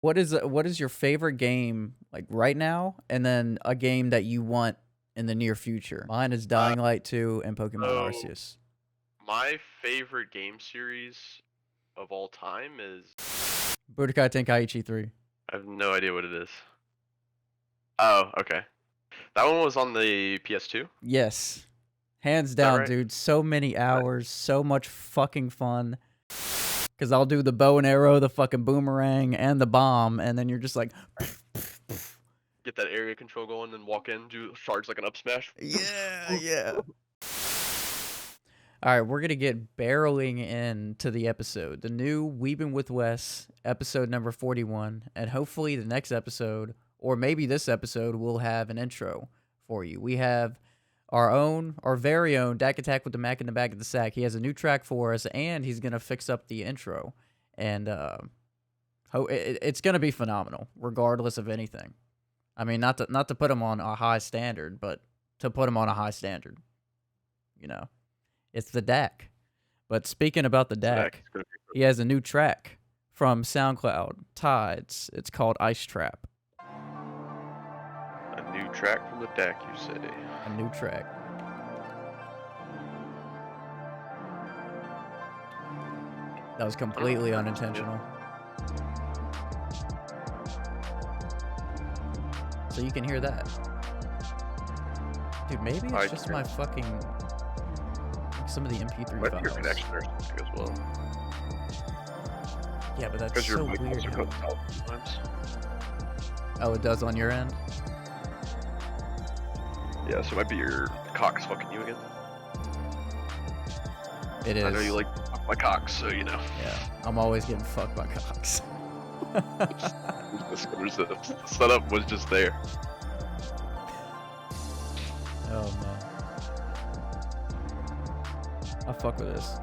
what is your favorite game like right now, and then a game that you want in the near future? Mine is Uh, Dying Light 2 and Pokemon so Arceus. my favorite game series of all time is Budokai Tenkaichi 3. I have no idea what it is. Oh, okay. That one was on the PS2. Is Yes. Hands that down, right? dude. So many Nice. hours, so much fucking fun. Cause I'll do the bow and arrow, the fucking boomerang, and the bomb, and then you're just like, Get that area control going and walk in, do charge like an up smash. yeah, yeah. All right, we're gonna get barreling into the episode, the new Weebing with Wes, episode number 41, and hopefully the next episode, or maybe this episode, will have an intro for you. We have our very own Dak Attack with the Mac in the back of the sack. He has a new track for us, and he's gonna fix up the intro, and it's gonna be phenomenal, regardless of anything. I mean, not to put him on a high standard, but to put him on a high standard, you know. It's the Dak. But speaking about the Dak, It's gonna he has a new track from SoundCloud, Tides. It's called Ice Trap. be a new track from the deck, you say. A new track. That was completely unintentional. So you can hear that. Dude, maybe it's Ice just Trap. my fucking... some of the MP3 Might be your files. connection or something as well. Yeah, but that's Because your so mic weird. also cuts out sometimes. Oh, it does on your end? Yeah, so it might be your cock's fucking you again. It is. I know you like my cocks, so you know. Yeah, I'm always getting fucked by cocks. The setup was just there. Oh man, I fuck with this.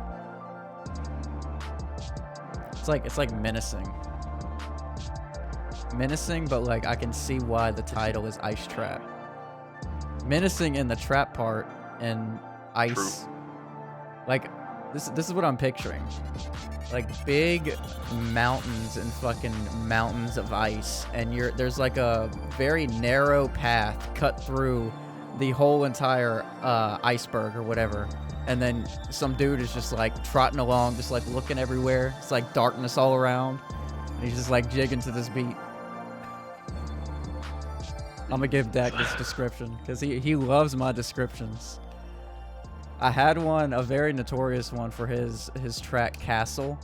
It's like menacing, but like I can see why the title is Ice Trap. Menacing in the trap part and ice. True. Like this is what I'm picturing. Like big mountains and fucking mountains of ice, and there's like a very narrow path cut through the whole entire iceberg or whatever, and then some dude is just like trotting along, just like looking everywhere. It's like darkness all around, and he's just like jigging to this beat. I'm gonna give Dak this description because he loves my descriptions. I had one, a very notorious one for his track Castle,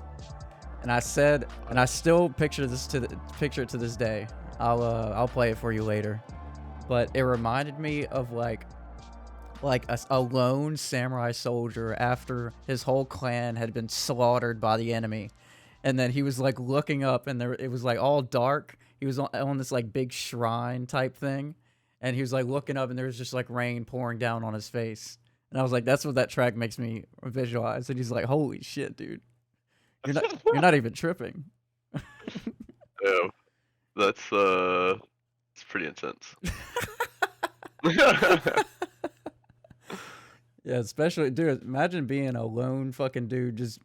and I said, and I still picture it to this day. I'll play it for you later, but it reminded me of like a lone samurai soldier after his whole clan had been slaughtered by the enemy, and then he was like looking up, and it was like all dark. He was on this like big shrine type thing, and he was like looking up, and there was just like rain pouring down on his face. And I was like, that's what that track makes me visualize. And he's like, holy shit, dude. You're not even tripping. Yeah, that's it's pretty intense. Yeah, especially, dude, imagine being a lone fucking dude just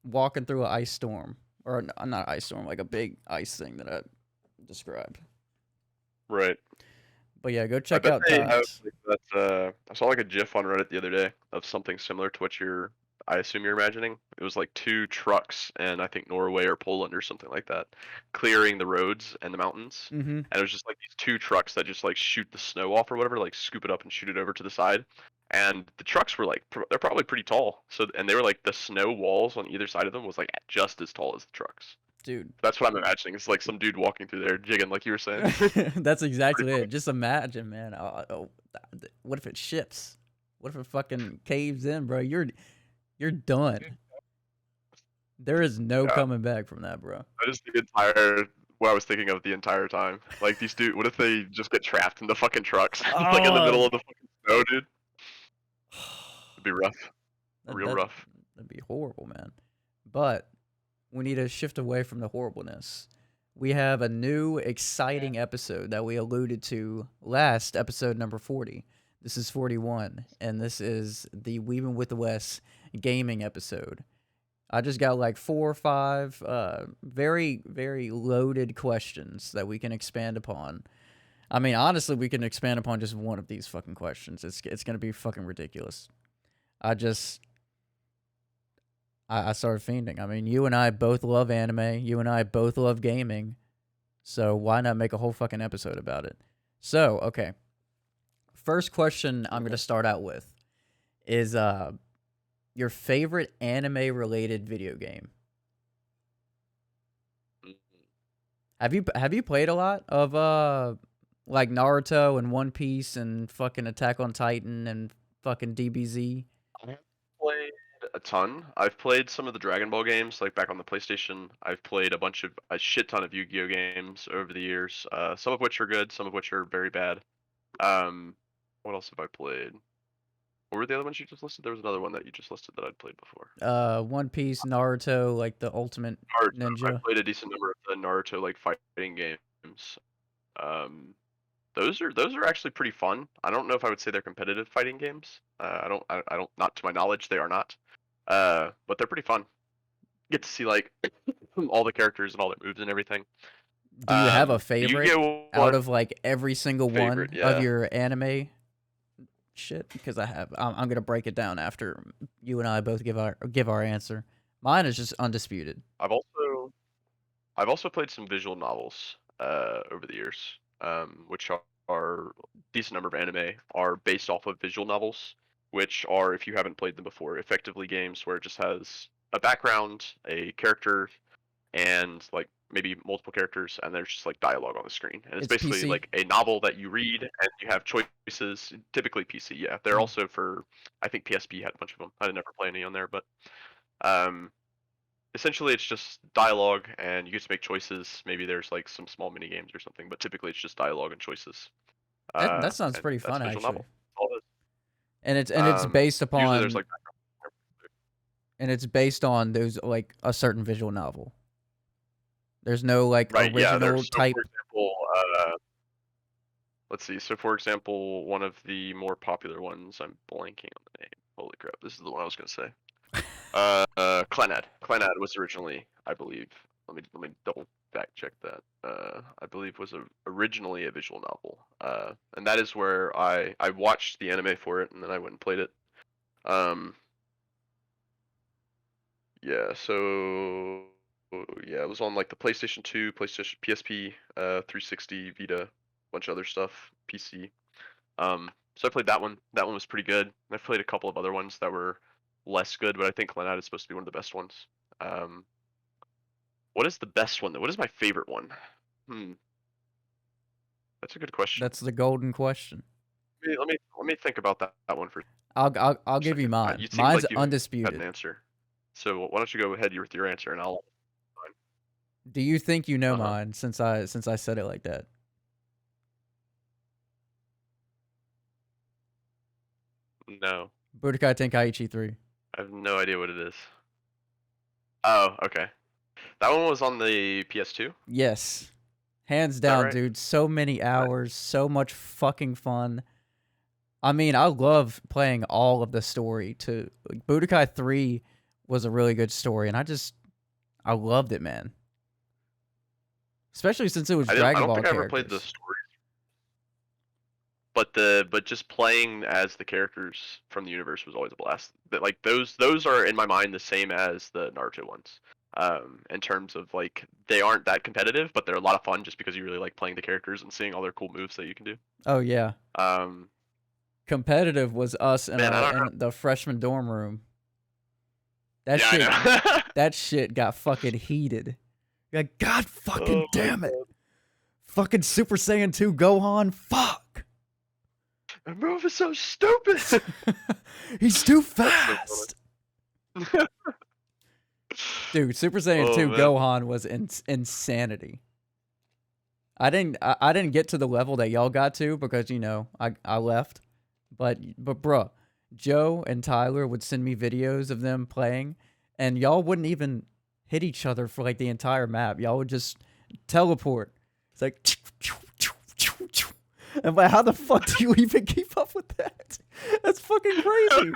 walking through an ice storm. Or not ice storm, like a big ice thing that I described. Right. But yeah, go I check bet out they have Tides. like that. I saw like a GIF on Reddit the other day of something similar to what I assume you're imagining. It was like two trucks in I think Norway or Poland or something like that, clearing the roads and the mountains. Mm-hmm. And it was just like these two trucks that just like shoot the snow off or whatever, like scoop it up and shoot it over to the side. And the trucks were like they're probably pretty tall. So and they were like the snow walls on either side of them was like just as tall as the trucks. Dude. That's what I'm imagining. It's like some dude walking through there jigging, like you were saying. That's exactly it. Just imagine, man. What if it shifts? What if it fucking caves in, bro? You're done. There is no Yeah. coming back from that, bro. That is the entire what I was thinking of the entire time. Like these dude, what if they just get trapped in the fucking trucks, like in the middle of the fucking snow, dude? It'd be rough, real rough. That'd be horrible, man. But we need to shift away from the horribleness. We have a new, exciting episode that we alluded to last episode number 40. This is 41, and this is the Weaving with the West gaming episode. I just got like 4 or 5 very, very loaded questions that we can expand upon. I mean, honestly, we can expand upon just one of these fucking questions. It's gonna be fucking ridiculous. I started fiending. I mean, you and I both love anime. You and I both love gaming. So why not make a whole fucking episode about it? So, okay. First question I'm gonna start out with is your favorite anime related video game. Have you played a lot of like Naruto and One Piece and fucking Attack on Titan and fucking DBZ? I've played a ton. I've played some of the Dragon Ball games, like back on the PlayStation. I've played a shit ton of Yu-Gi-Oh games over the years. Some of which are good, some of which are very bad. What else have I played? What were the other ones you just listed? There was another one that you just listed that I'd played before. One Piece, Naruto, like the Ultimate Naruto. I Ninja. played a decent number of the Naruto like fighting games. Um, those are actually pretty fun. I don't know if I would say they're competitive fighting games. I don't, not to my knowledge, they are not. But they're pretty fun. Get to see like all the characters and all their moves and everything. Do you have a The favorite Yu-Gi-Oh out one of like every single favorite, one yeah. of your anime shit? Because I'm gonna break it down after you and I both give our answer. Mine is just undisputed. I've also played some visual novels over the years, which are a decent number of anime are based off of visual novels, which are, if you haven't played them before, effectively games where it just has a background, a character, and like maybe multiple characters, and there's just like dialogue on the screen, and it's It's basically PC. like a novel that you read and you have choices. Typically PC, yeah. They're Mm. also for, I think PSP had a bunch of them. I didn't ever play any on there, but um, essentially it's just dialogue and you get to make choices. Maybe there's like some small mini games or something, but typically it's just dialogue and choices. That sounds And pretty that's fun a visual actually. novel. That's all it is. And it's based Usually there's upon like those like a certain visual novel. There's no like right, yeah. original There's so type. for example, let's see. So for example, one of the more popular ones, I'm blanking on the name. Holy crap! This is the one I was gonna say. Clannad. Clannad was originally, I believe. Let me double fact check that. I believe was originally a visual novel. And that is where I watched the anime for it, and then I went and played it. Yeah. So yeah, it was on like the PlayStation 2, PlayStation, PSP, 360, Vita, bunch of other stuff, PC. So I played that one. That one was pretty good. I've played a couple of other ones that were less good, but I think Clannad is supposed to be one of the best ones. What is the best one though? What is my favorite one? That's a good question. That's the golden question. Let me think about that one for I'll a give you second. mine. You seemed Mine's like you had an undisputed. answer. So why don't you go ahead with your answer and I'll. Do you think you know Uh-huh. mine since I said it like that? No, Budokai Tenkaichi 3. I have no idea what it is. Oh, okay. That one was on the PS2. Yes. Hands Is that down, right? dude. So many hours, so much fucking fun. I mean, I love playing all of the story too. Like, Budokai 3 was a really good story, and I loved it, man. Especially since it was I Dragon don't Ball think I ever played the characters. story, but just playing as the characters from the universe was always a blast. That like those are in my mind the same as the Naruto ones. In terms of like they aren't that competitive, but they're a lot of fun just because you really like playing the characters and seeing all their cool moves that you can do. Oh yeah. Um, Competitive was us in man, I don't know. in the freshman dorm room. Yeah, I know. That shit got fucking heated. Like, God fucking Oh, damn it. Fucking Super Saiyan 2 Gohan, fuck. The move is so stupid. He's too That's so fast. Dude, Super Saiyan Oh, 2 man. Gohan was insanity. I didn't get to the level that y'all got to because, you know, I left. But bruh, Joe and Tyler would send me videos of them playing, and y'all wouldn't even hit each other for like the entire map. Y'all would just teleport. It's like, I'm like, how the fuck do you even keep up with that? That's fucking crazy.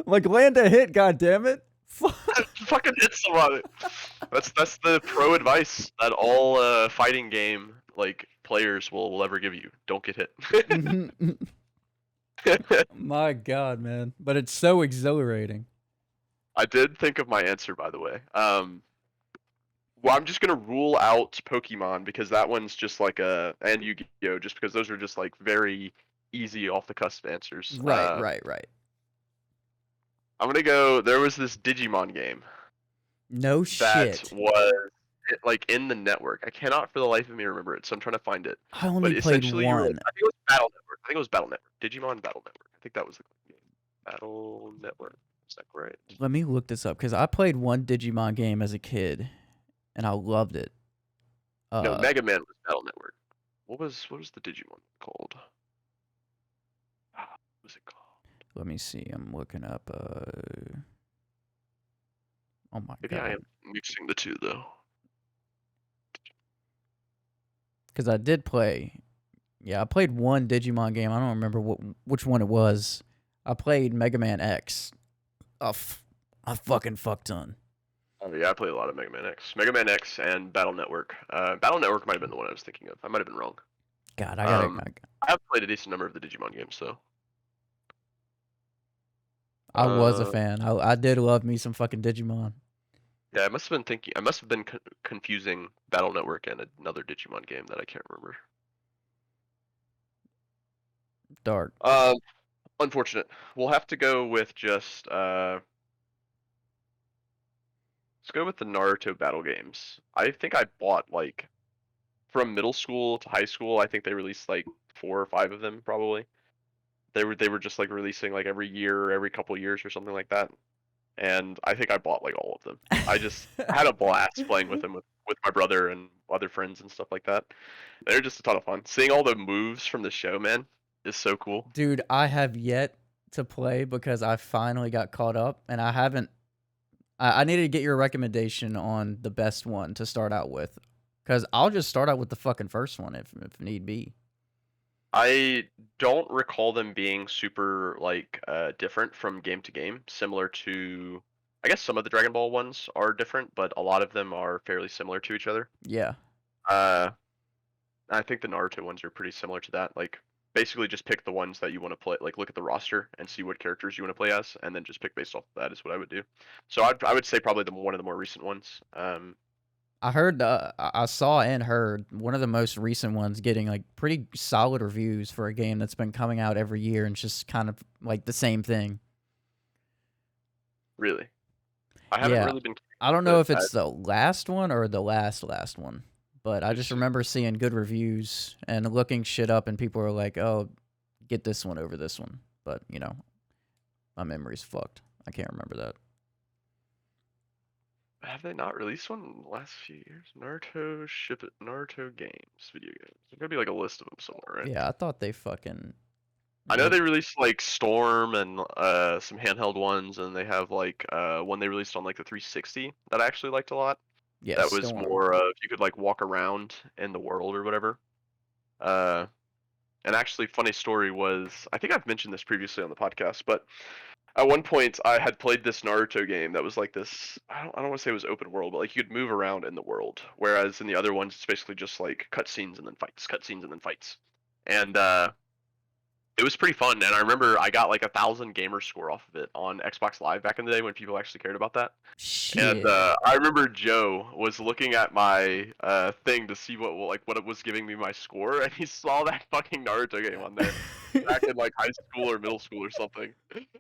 Like, land a hit, goddammit. Fuck. fucking hit somebody. That's the pro advice that all fighting game like players will ever give you. Don't get hit. My God, man. But it's so exhilarating. I did think of my answer, by the way. Well, I'm just gonna rule out Pokemon because that one's just like and Yu-Gi-Oh, just because those are just like very easy off the cusp answers. Right. I'm gonna go. There was this Digimon game No that shit. was like in the network. I cannot for the life of me remember it, so I'm trying to find it. I only But played essentially, you were like, one. I think it was Battle Network. I think it was Battle Network. Digimon Battle Network. I think that was the game. Battle Network. Is that right? Let me look this up because I played one Digimon game as a kid, and I loved it. No, Mega Man was Battle Network. What was the Digimon called? What was it called? Let me see. I'm looking up. Oh my Maybe I God. am mixing the two though. Because I did play. Yeah, I played one Digimon game. I don't remember which one it was. I played Mega Man X. A fucking fuck ton. Oh yeah, I played a lot of Mega Man X and Battle Network. Battle Network might have been the one I was thinking of. I might have been wrong. God, I gotta. I have played a decent number of the Digimon games though. I was a fan. I did love me some fucking Digimon. Yeah, I must have been confusing Battle Network and another Digimon game that I can't remember. Dark. Unfortunate. We'll have to go with just let's go with the Naruto battle games. I think I bought like from middle school to high school. I think they released like 4 or 5 of them probably. They were just like releasing like every year or every couple years or something like that. And I think I bought like all of them. I just had a blast playing with them with my brother and other friends and stuff like that. They're just a ton of fun. Seeing all the moves from the show, man, is so cool. Dude, I have yet to play because I finally got caught up, and I haven't. I needed to get your recommendation on the best one to start out with, because I'll just start out with the fucking first one if need be. I don't recall them being super like different from game to game, similar to I guess some of the Dragon Ball ones are different, but a lot of them are fairly similar to each other. Yeah. Uh I think the Naruto ones are pretty similar to that. Like basically just pick the ones that you want to play, like look at the roster and see what characters you want to play as and then just pick based off of that is what I would do. So I would say probably one of the more recent ones. I heard, I saw and heard one of the most recent ones getting like pretty solid reviews for a game that's been coming out every year and just kind of like the same thing. Really. I haven't Yeah. really been I don't know if it's the last one or the last one, but I just remember seeing good reviews and looking shit up, and people were like, "Oh, get this one over this one." But you know, my memory's fucked. I can't remember that. Have they not released one in the last few years? Naruto games, video games. There's gotta be like a list of them somewhere, right? Yeah, I thought they fucking. I know they released like Storm and some handheld ones, and they have like one they released on like the 360 that I actually liked a lot. Yeah, That was Storm. more of you could like walk around in the world or whatever. Uh, and actually, funny story was I think I've mentioned this previously on the podcast, but at one point I had played this Naruto game that was like this. I don't want to say it was open world, but like you could move around in the world, whereas in the other ones it's basically just like cutscenes and then fights, cutscenes and then fights, and it was pretty fun. And I remember I got like 1,000 gamer score off of it on Xbox Live back in the day when people actually cared about that. Shit. And I remember Joe was looking at my thing to see what it was giving me my score, and he saw that fucking Naruto game on there back in like high school or middle school or something,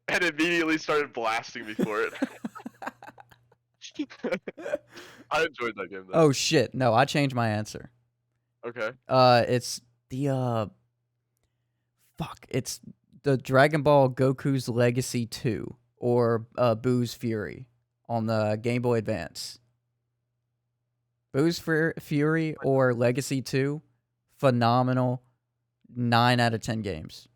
and immediately started blasting me for it. I enjoyed that game though. Oh shit! No, I changed my answer. Okay. It's the fuck. It's the Dragon Ball Goku's Legacy 2 or Boo's Fury on the Game Boy Advance. Boo's Fury or Legacy 2, phenomenal. 9 out of 10 games.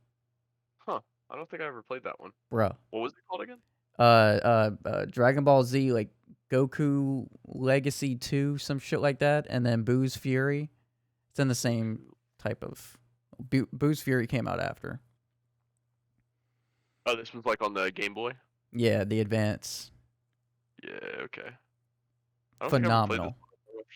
Huh. I don't think I ever played that one. Bruh. What was it called again? Dragon Ball Z, like Goku Legacy 2, some shit like that, and then Boo's Fury. It's in the same type of. Boo's Fury came out after. Oh, this was like on the Game Boy? Yeah, the Advance. Yeah, okay. I don't think I ever played this. Phenomenal.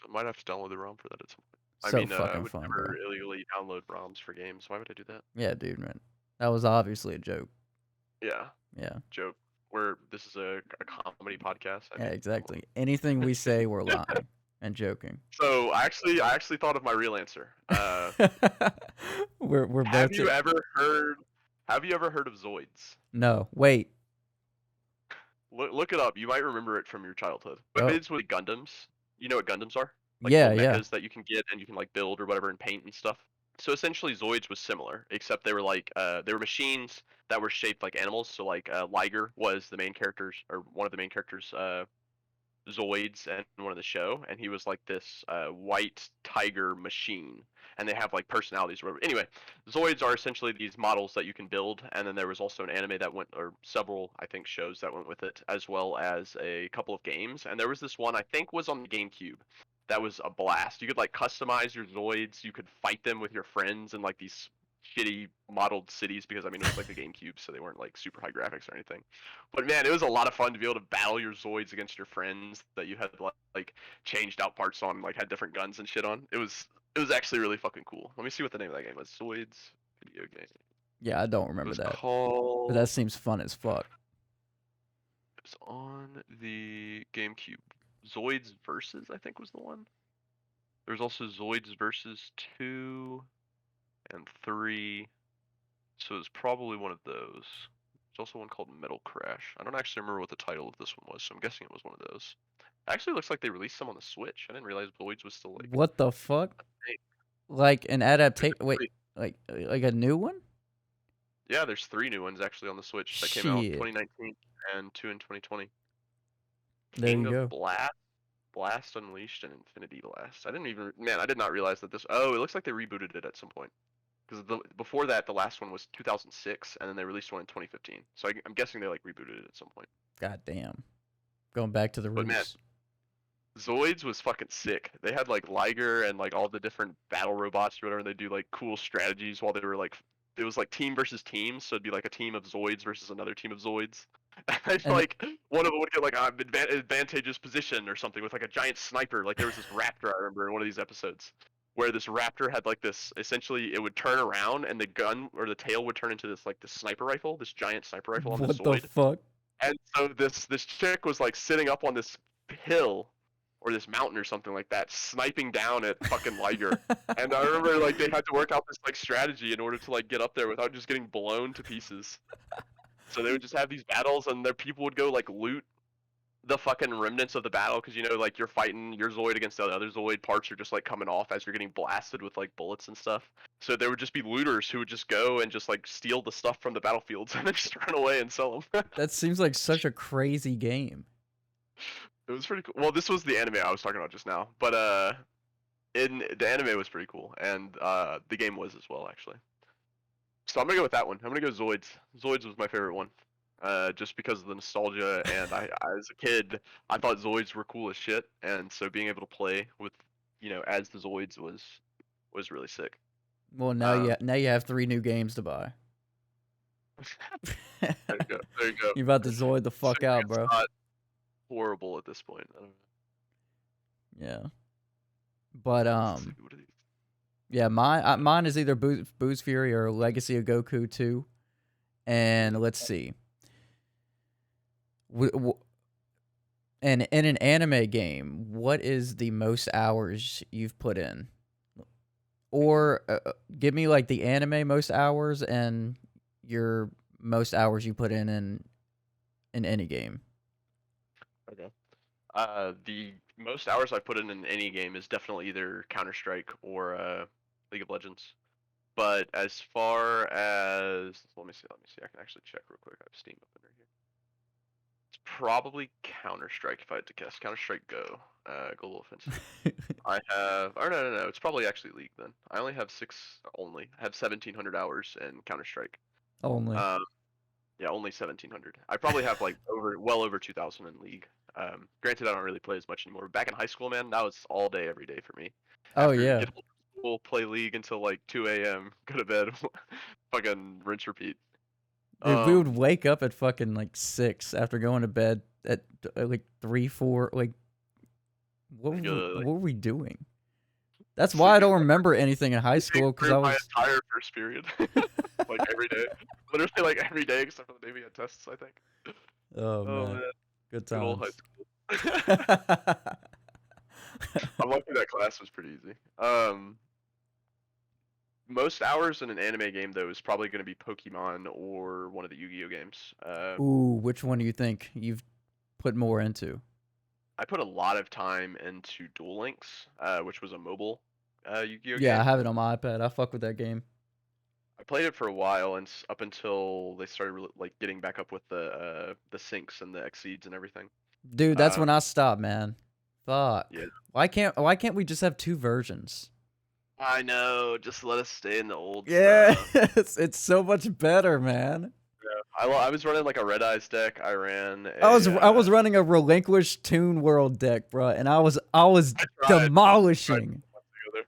I might have to download the ROM for that at some point. I So mean, I fucking would fun, never bro. illegally download ROMs for games. Why would I do that? Yeah, dude, man. That was obviously a joke. Yeah, Yeah. joke. This is a comedy podcast. I Yeah, mean, come exactly. Anything we say, we're lying and joking. So I actually thought of my real answer. We're Have both you ever heard? Have you ever heard of Zoids? No, wait. Look it up. You might remember it from your childhood. But Oh, it's with Gundams. You know what Gundams are? Like yeah, little yeah. mechas that you can get and you can like build or whatever and paint and stuff. So essentially, Zoids was similar, except they were like they were machines that were shaped like animals. So like Liger was the main characters or one of the main characters Zoids and one of the show, and he was like this white tiger machine, and they have like personalities or whatever. Anyway, Zoids are essentially these models that you can build, and then there was also an anime that went, or several I think shows that went with it, as well as a couple of games. And there was this one I think was on the GameCube. That was a blast. You could like customize your Zoids. You could fight them with your friends in like these shitty modeled cities because I mean it was like the GameCube, so they weren't like super high graphics or anything. But man, it was a lot of fun to be able to battle your Zoids against your friends that you had like changed out parts on, like had different guns and shit on. It was actually really fucking cool. Let me see what the name of that game was. Zoids video game. Yeah, I don't It remember was that. But that called. seems fun as fuck. It was on the GameCube. Zoids Versus, I think, was the one. There was also Zoids Versus 2 and 3. So it's probably one of those. There's also one called Metal Crash. I don't actually remember what the title of this one was, so I'm guessing it was one of those. Actually, looks like they released some on the Switch. I didn't realize Voids was still like What the fuck? a thing. Like an There's adaptation? Wait, actually, like a new one? yeah, there's 3 new ones actually on the Switch that came out Shit. 2019 and 2 in 2020. There King you of go. Blast, Blast Unleashed, and Infinity Blast. I did not realize that this. Oh, it looks like they rebooted it at some point. Because before that, the last one was 2006, and then they released one in 2015. So I'm guessing they like rebooted it at some point. God damn. Going back to the But man, roots. Zoids was fucking sick. They had like Liger and like all the different battle robots or whatever. And they do like cool strategies while they were like, it was like team versus team. So it'd be like a team of Zoids versus another team of Zoids. And And like one of them would get like an advantageous position or something with like a giant sniper. Like there was this raptor I remember in one of these episodes where this raptor had like this. Essentially, it would turn around and the gun or the tail would turn into this sniper rifle, this giant sniper rifle on the what the Zoid. fuck? And so this chick was like sitting up on this hill or this mountain or something like that, sniping down at fucking Liger. And I remember like they had to work out this like strategy in order to like get up there without just getting blown to pieces. So they would just have these battles, and their people would go like loot the fucking remnants of the battle because you know like you're fighting your Zoid against the other Zoid, parts are just like coming off as you're getting blasted with like bullets and stuff. So there would just be looters who would just go and just like steal the stuff from the battlefields and then just run away and sell them. That seems like such a crazy game. It was pretty cool. Well, this was the anime I was talking about just now, but in the anime was pretty cool, and the game was as well actually. So I'm gonna go with that one. I'm gonna go Zoids. Zoids was my favorite one, just because of the nostalgia. And as a kid, I thought Zoids were cool as shit, and so being able to play with, as the Zoids was really sick. Well, Um, now you have 3 new games to buy. there you go. There you go. You're about to Zoid the fuck out, It's bro. not horrible at this point. I don't know. Yeah. But Let's see, what are these? yeah, mine is either Boo's Fury or Legacy of Goku 2. And let's see. And in an anime game, what is the most hours you've put in? Or give me like the anime most hours and your most hours you put in any game. Okay. The most hours I put in any game is definitely either Counter Strike or League of Legends. But as far as let me see, I can actually check real quick. I have Steam open right here. It's probably Counter Strike if I had to guess. Counter Strike Go, Global Offensive. I have, or no, it's probably actually League then. I only have I have 1,700 hours in Counter Strike. Only. Yeah, only 1,700. I probably have like well over 2,000 in League. Granted, I don't really play as much anymore. Back in high school, man, that was all day, every day for me. Oh After yeah. get home from school, play League until like 2 a.m., go to bed, fucking rinse repeat. Dude, we would wake up at fucking like 6 after going to bed at like 3, 4. Like, what Like, what were we doing? That's why I don't remember anything in high school because I my was. entire first period, like every day, literally like every day except for the day we had tests. I think. Oh Oh man, man, good good old high times. school. I'm lucky that class was pretty easy. Most hours in an anime game though is probably going to be Pokemon or one of the Yu-Gi-Oh games. Ooh, which one do you think you've put more into? I put a lot of time into Duel Links, which was a mobile Yu-Gi-Oh Yeah, I game. have it on my iPad. I fuck with that game. I played it for a while, and up until they started like getting back up with the syncs and the exceeds and everything. Dude, that's when Um, I stopped, man. yeah, Fuck. Why can't we just have two versions? I know. Just let us stay in the old Yeah, stuff. it's so much better, man. I was running like a Red Eyes deck. I ran I was running a relinquished Toon World deck, bro, and I was I tried demolishing. together.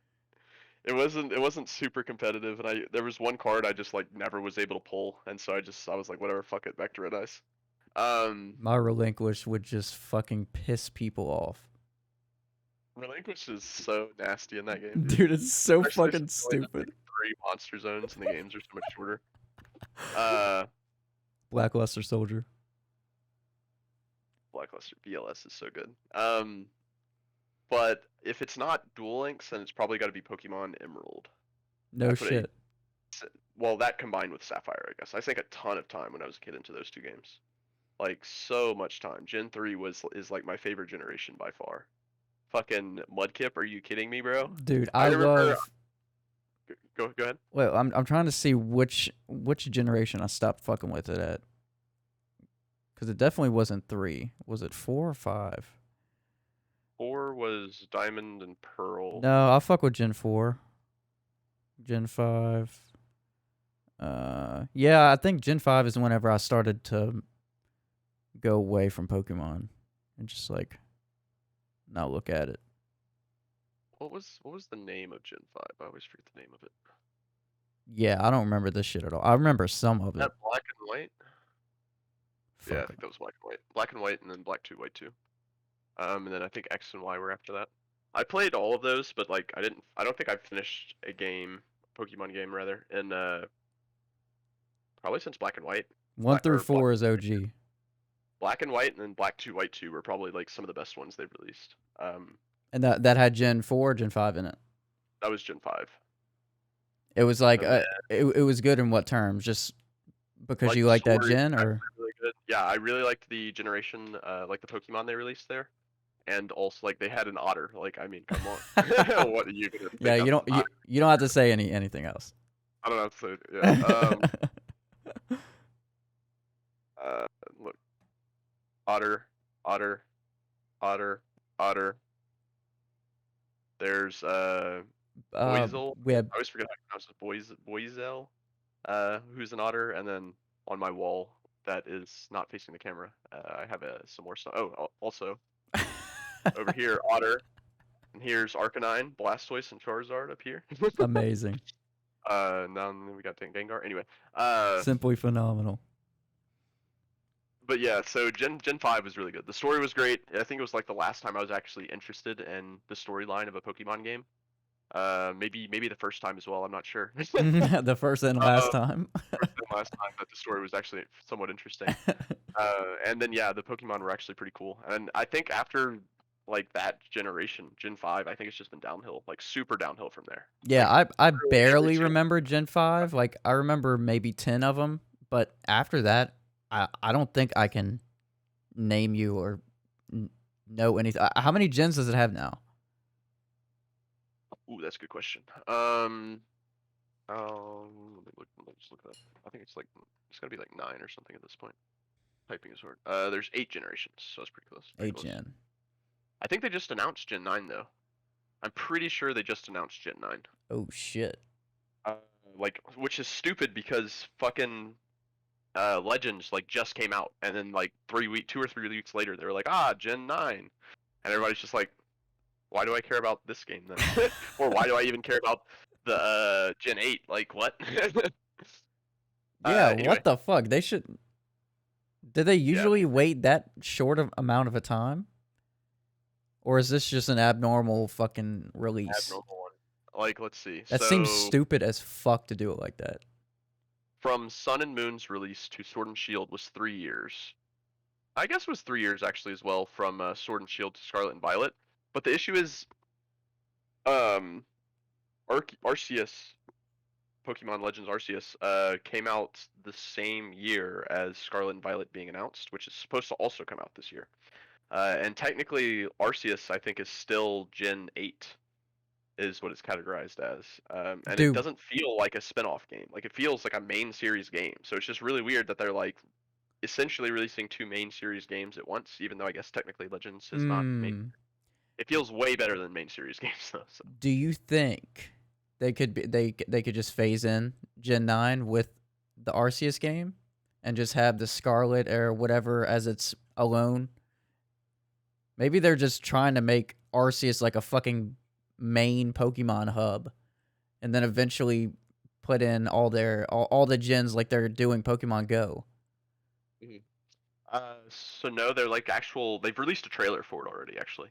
It wasn't super competitive, and there was one card I just like never was able to pull, and so I was like, whatever, fuck it, back to Red Eyes. My relinquish would just fucking piss people off. Relinquish is so nasty in that game, dude. Dude, it's so Especially fucking since you only have, like stupid. 3 monster zones, and the games are so much shorter. Uh, Blackluster Soldier. Blackluster BLS is so good. But if it's not Duel Links, then it's probably got to be Pokemon Emerald. No I put shit. well, that combined with Sapphire, I guess. I sank a ton of time when I was a kid into those two games. Like so much time. Gen 3 is like my favorite generation by far. Fucking Mudkip, are you kidding me, bro? Dude, I I remember. love. Go ahead. Well, I'm trying to see which generation I stopped fucking with it at. Because it definitely wasn't 3. Was it 4 or 5? 4 was Diamond and Pearl. No, I'll fuck with Gen 4. Gen 5. Yeah, I think Gen 5 is whenever I started to go away from Pokemon and just like not look at it. What was the name of Gen 5? I always forget the name of it. Yeah, I don't remember this shit at all. I remember some of That it. Black and White? Yeah, I Fuck. think that was Black and White. Black and White, and then Black 2, White 2. And then I think X and Y were after that. I played all of those, but like I don't think I finished a game, Pokemon game rather, in probably since Black and White. 1 through 4 is OG. Black and White, and then Black 2, White 2 were probably like some of the best ones they've released. And that had Gen 4, Gen 5 in it. That was Gen 5. It was like And it was good in what terms? Just because like you the like that story gen, was or actually really good. Yeah, I really liked the generation, like the Pokemon they released there, and also like they had an otter. Like, I mean, come on, what are you gonna yeah, pick up? you don't have to say anything else. I don't know. So yeah. Look, otter, otter, otter, otter. There's Boizel. We have I always forget how to pronounce it. Boizel, who's an otter, and then on my wall that is not facing the camera, I have some more stuff. Oh, also over here, otter, and here's Arcanine, Blastoise, and Charizard up here. amazing, Now and then we got Gengar. Anyway, simply phenomenal. but yeah, so Gen 5 was really good. The story was great. I think it was like the last time I was actually interested in the storyline of a Pokemon game. Maybe the first time as well. I'm not sure. The first and last time. First and last time that the story was actually somewhat interesting. And then yeah, the Pokemon were actually pretty cool. And I think after like that generation, Gen 5, I think it's just been downhill, like super downhill from there. Yeah, Like I literally every barely single remember Gen 5. Like I remember maybe 10 of them, but after that, I don't think I can name you or know anything. How many gens does it have now? Ooh, that's a good question. Let me just look it up. I think it's gotta be like 9 or something at this point. Typing is hard. There's 8 generations, so it's pretty close. Pretty 8 close. gen. I think they just announced Gen 9 though. I'm pretty sure they just announced Gen 9. Oh shit. Like, which is stupid because fucking Legends like just came out, and then like 2 or 3 weeks later they were like, Gen 9, and everybody's just like, why do I care about this game then? Or why do I even care about the Gen 8? Like what? Yeah, Anyway, what the fuck? They should. Did they Yeah, usually wait that short of amount of a time? Or is this just an abnormal fucking release? abnormal one. Like, let's see. That seems So stupid as fuck to do it like that. from Sun and Moon's release to Sword and Shield was 3 years. I guess it was 3 years actually as well from Sword and Shield to Scarlet and Violet. But the issue is, um, Arceus, Pokemon Legends Arceus, came out the same year as Scarlet and Violet being announced, which is supposed to also come out this year. And technically, Arceus I think is still Gen 8, is what it's categorized as. And it Dude, doesn't feel like a spin-off game. Like it feels like a main series game. So it's just really weird that they're like essentially releasing two main series games at once, even though I guess technically Legends is not main. It feels way better than main series games though. So. do you think they could just phase in Gen 9 with the Arceus game and just have the Scarlet or whatever as its alone? Maybe they're just trying to make Arceus like a fucking main Pokemon hub, and then eventually put in all all the gens like they're doing Pokemon Go. Mhm. So no, they're like actual. They've released a trailer for it already, actually.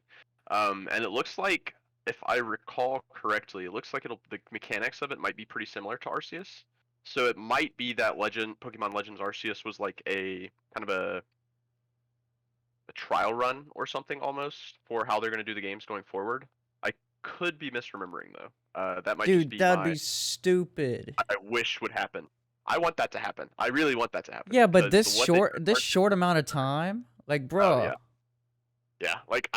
And it looks like, if I recall correctly, it looks like the mechanics of it might be pretty similar to Arceus. So it might be that Pokemon Legends Arceus was like a kind of a trial run or something almost for how they're going to do the games going forward. I could be misremembering though. That might just Dude, be that'd my be stupid. I wish would happen. I want that to happen. I really want that to happen Yeah, but because the what they did with this Arceus. short amount of time, like, Oh bruh. yeah. Yeah, like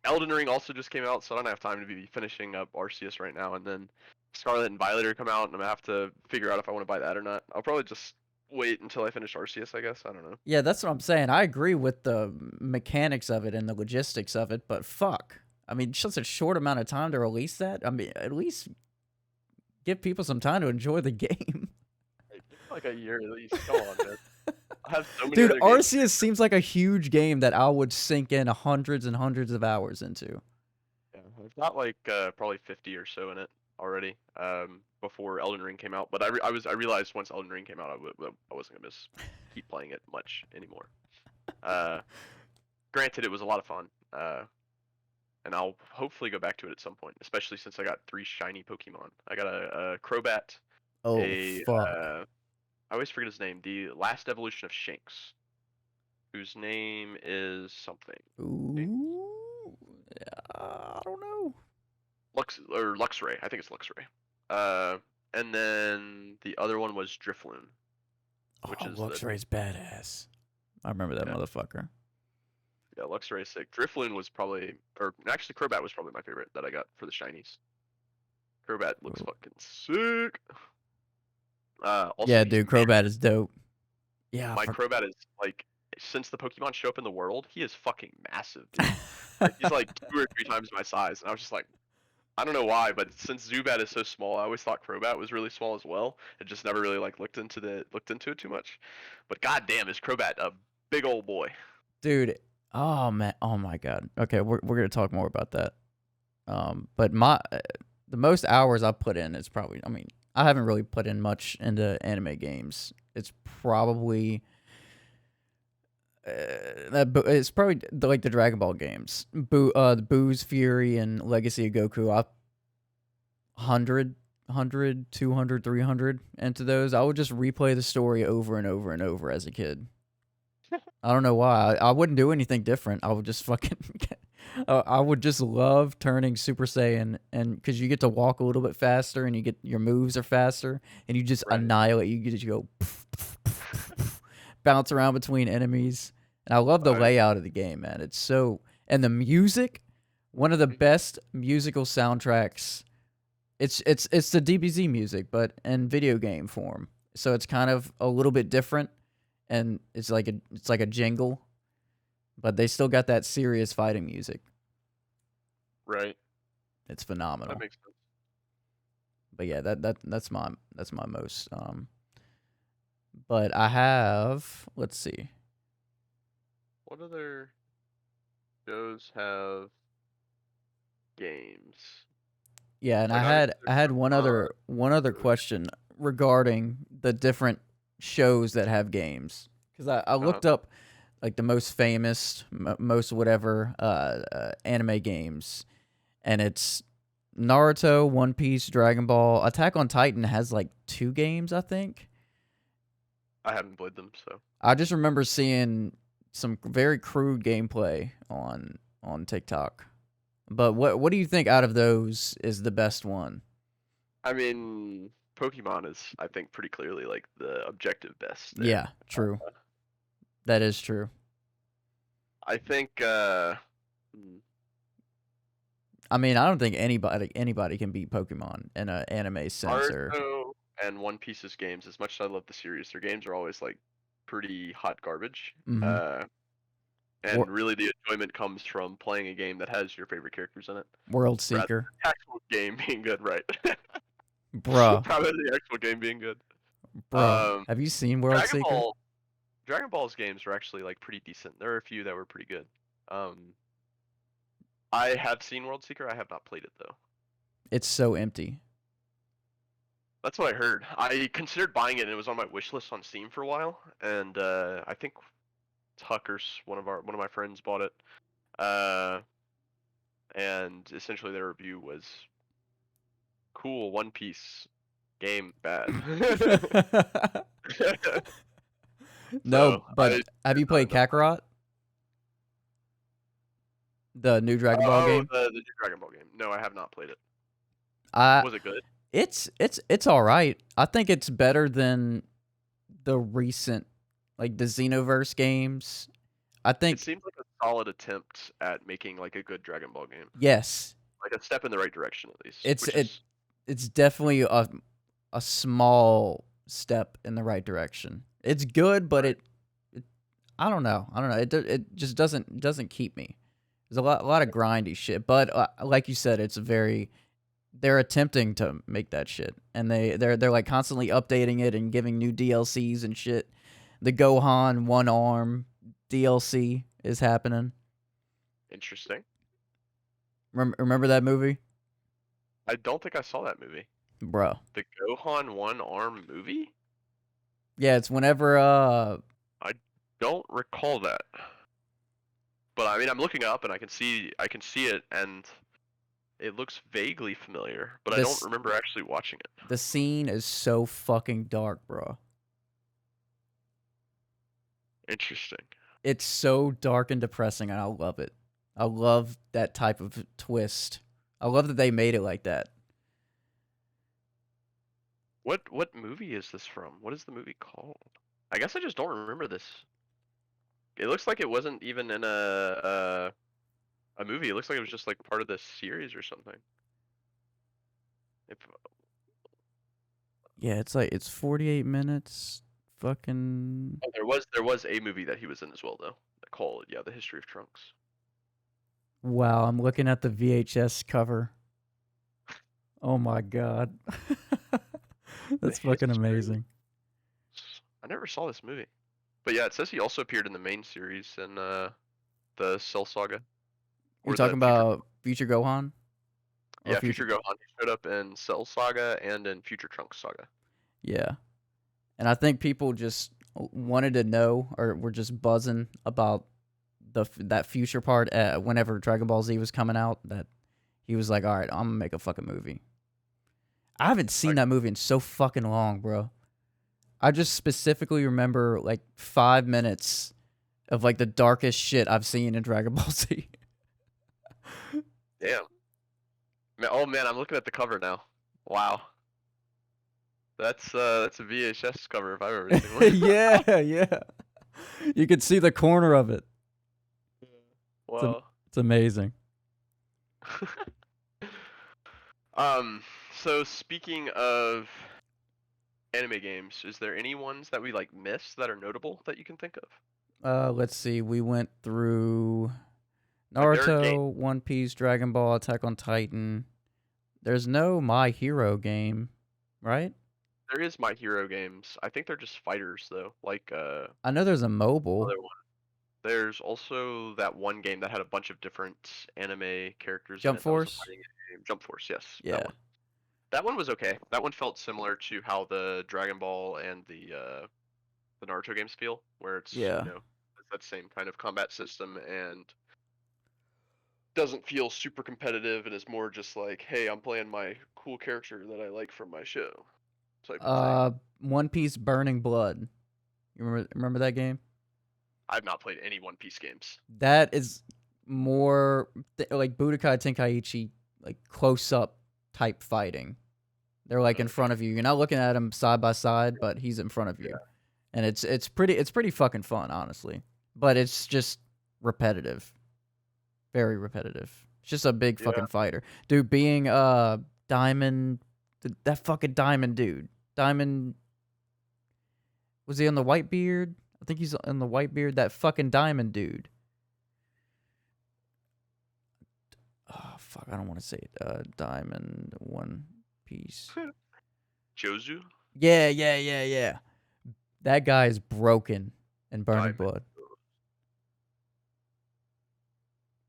Elden Ring also just came out, so I don't have time to be finishing up Arceus right now. And then Scarlet and Violet are come out, and I'm gonna have to figure out if I want to buy that or not. I'll probably just wait until I finish Arceus, I guess. I don't know. Yeah, that's what I'm saying. I agree with the mechanics of it and the logistics of it, but fuck. I mean, just a short amount of time to release that. I mean, at least give people some time to enjoy the game. Like, give me like a year at least. Come on, man. I have so many Dude, other games. Arceus seems like a huge game that I would sink in hundreds and hundreds of hours into. Yeah, I've got like probably 50 or so in it already. Before Elden Ring came out, but I realized once Elden Ring came out, I wasn't gonna keep playing it much anymore. Uh, Granted, it was a lot of fun. And I'll hopefully go back to it at some point, especially since I got 3 shiny Pokemon. I got a Crobat, Oh, a fuck. I always forget his name, the last evolution of Shanks, whose name is something. Ooh. I don't know. Luxray, I think it's Luxray. And then the other one was Drifloon, which Oh, is Luxray's badass. I remember that yeah, motherfucker. yeah, Luxray is sick. Drifloon was probably, or actually Crobat was probably my favorite that I got for the shinies. Crobat looks Oh. fucking sick. Also, Yeah, he's dude, Crobat is dope. Yeah, my Crobat is like, since the Pokemon show up in the world, he is fucking massive, dude. Like, he's like 2 or 3 times my size, and I was just like, I don't know why, but since Zubat is so small, I always thought Crobat was really small as well. I just never really like looked into it too much. But goddamn, is Crobat a big old boy? dude. Oh man. Oh my god. Okay, we're gonna talk more about that. But the most hours I put in is probably. I mean, I haven't really put in much into anime games. It's probably. It's probably like the Dragon Ball games, the Boo's Fury and Legacy of Goku. 100, 200, 300 into those. I would just replay the story over and over and over as a kid. I don't know why. I wouldn't do anything different. I would just fucking. I would just love turning Super Saiyan, and because you get to walk a little bit faster, and your moves are faster, and you just Right. annihilate. You get to go bounce around between enemies, and I love the layout of the game, man. It's so, and the music, one of the best musical soundtracks. It's the DBZ music, but in video game form. So it's kind of a little bit different, and it's like a jingle, but they still got that serious fighting music. Right. It's phenomenal. That makes sense. But yeah, that's my most. But I have, let's see. What other shows have games? Yeah, and Like, I had one other question regarding the different shows that have games, because I looked up like the most famous, most whatever anime games, and it's Naruto, One Piece, Dragon Ball. Attack on Titan has like 2 games, I think. I haven't played them, so I just remember seeing some very crude gameplay on TikTok. But what do you think out of those is the best one? I mean, Pokemon is, I think, pretty clearly like the objective best there. Yeah, true. That is true. I think, I mean, I don't think anybody can beat Pokemon in an anime sense. Or Naruto and One Piece's games, as much as I love the series, their games are always like pretty hot garbage. Mhm. And really the enjoyment comes from playing a game that has your favorite characters in it, World rather than Seeker, the actual game being good, right? bruh, Rather than the actual game being good. bruh. Um, Have you seen World Dragon Seeker? Ball, Dragon Ball's games are actually like pretty decent. There are a few that were pretty good. I have seen World Seeker. I have not played it though. It's so empty. That's what I heard. I considered buying it, and it was on my wish list on Steam for a while. And I think Tucker's one of my friends bought it. And essentially their review was cool, One Piece game bad. No, So but have you played Kakarot? The new Dragon Ball game? the new Dragon Ball game. No, I have not played it. I Was it good? it's all right. I think it's better than the recent like the Xenoverse games. I It think seems like a solid attempt at making like a good Dragon Ball game. yes. Like a step in the right direction at least. It's Which it is it's definitely a small step in the right direction. It's good, but it I don't know. I don't know. It just doesn't keep me. There's a lot of grindy shit, but like you said, it's very they're attempting to make that shit, and they're like constantly updating it and giving new DLCs and shit. The Gohan one arm DLC is happening. interesting. Remember that movie, I don't think I saw that movie. bro? The Gohan One Arm movie? Yeah, it's whenever I don't recall that. But I mean, I'm looking up and I can see it, and it looks vaguely familiar, but I don't this remember actually watching it. the scene is so fucking dark, bro. Interesting. It's so dark and depressing, and I love it. I love that type of twist. I love that they made it like that. What movie is this from? What is the movie called? I guess I just don't remember this. It looks like it wasn't even in a movie. It looks like it was just like part of this series or something. If Yeah, it's like it's 48 minutes. Fucking oh, there was a movie that he was in as well though. Called The History of Trunks. wow, I'm looking at the VHS cover. Oh my god. That's The fucking History- amazing. I never saw this movie. But yeah, it says he also appeared in the main series in the Cell Saga. You're Or the talking Future about Future Gohan? Or Yeah, Future Gohan. He showed up in Cell Saga and in Future Trunks Saga. Yeah. And I think people just wanted to know or were just buzzing about that future part whenever Dragon Ball Z was coming out, that he was like, "All right, I'm going to make a fucking movie." I haven't seen that movie in so fucking long, bro. I just specifically remember like 5 minutes of like the darkest shit I've seen in Dragon Ball Z. Damn. Oh man, I'm looking at the cover now. Wow. That's a VHS cover if I've ever seen one. Yeah, yeah. You could see the corner of it. Wow. It's amazing. So speaking of anime games, is there any ones that we like missed that are notable that you can think of? Let's see. We went through Like, there are Naruto, One Piece, Dragon Ball, Attack on Titan. There's no My Hero game, right? There is My Hero games. I think they're just fighters though. Like I know there's a mobile. other one. There's also that one game that had a bunch of different anime characters Jump in it. That was a Force? fighting game. Jump Force, yes. Yeah. That one was okay. That one felt similar to how the Dragon Ball and the Naruto games feel, where it's Yeah. that same kind of combat system and doesn't feel super competitive and is more just like, hey, I'm playing my cool character that I like from my show type of thing. One Piece Burning Blood. You remember that game? I've not played any One Piece games. That is more like Budokai Tenkaichi, like close up type fighting. They're like in front of you. You're not looking at him side by side, but he's in front of you, and it's pretty fucking fun, honestly. But it's just repetitive, very repetitive. It's just a big fucking fighter, dude. Being Diamond, that fucking Diamond dude. Diamond, was he on the white beard? I think he's on the white beard. That fucking Diamond dude. Oh fuck, I don't want to say it. Diamond One Piece. Jozu? Yeah. That guy is broken in Burning Diamond. Blood.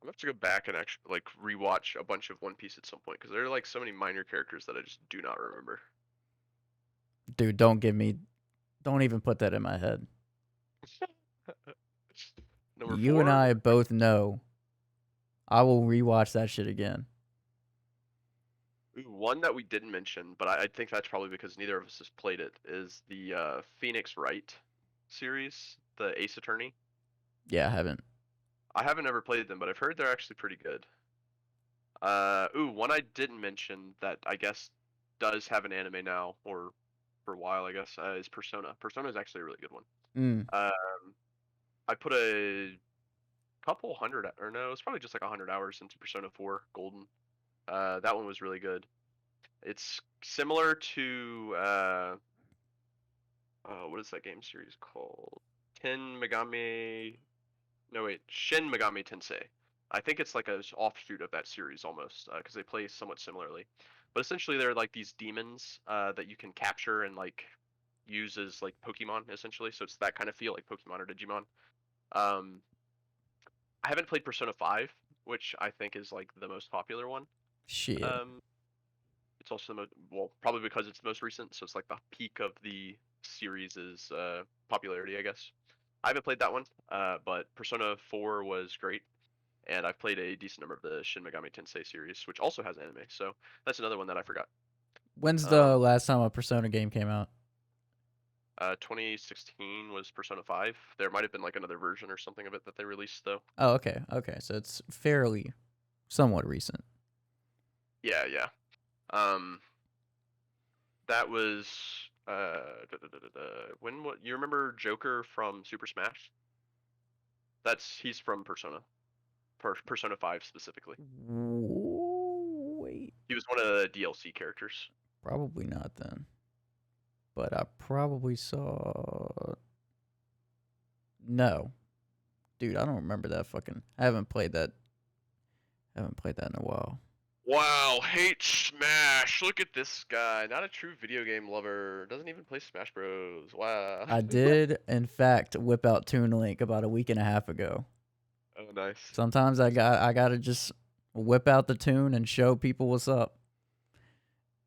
I'm gonna have to go back and actually like rewatch a bunch of One Piece at some point because there are like so many minor characters that I just do not remember. Dude, don't even put that in my head. You and I both know I will rewatch that shit again. One that we didn't mention, but I think that's probably because neither of us has played it, is the Phoenix Wright series, the Ace Attorney. Yeah, I haven't. I haven't ever played them, but I've heard they're actually pretty good. One I didn't mention that I guess does have an anime now, or for a while I guess, is Persona. Persona is actually a really good one. I put a couple hundred, or no, it's probably just like 100 hours into Persona 4 Golden. That one was really good. It's similar to what is that game series called? Shin Megami Tensei. I think it's like a offshoot of that series almost, because they play somewhat similarly. But essentially, they're like these demons that you can capture and like use as like Pokemon essentially. So it's that kind of feel, like Pokemon or Digimon. I haven't played Persona 5, which I think is like the most popular one. Shit. It's also the most, probably because it's the most recent, so it's like the peak of the series' popularity, I guess. I haven't played that one, but Persona 4 was great, and I've played a decent number of the Shin Megami Tensei series, which also has anime, so that's another one that I forgot. When's the last time a Persona game came out? 2016 was Persona 5. There might have been like another version or something of it that they released, though. Oh, okay, so it's fairly, somewhat recent. Yeah. That was when what you remember Joker from Super Smash? He's from Persona. Persona 5 specifically. Wait. He was one of the DLC characters. Probably not then. But I probably saw. No. Dude, I don't remember that fucking. I haven't played that in a while. Wow, hate Smash. Look at this guy. Not a true video game lover. Doesn't even play Smash Bros. Wow. I did, in fact, whip out Toon Link about a week and a half ago. Oh, nice. Sometimes I gotta just whip out the tune and show people what's up.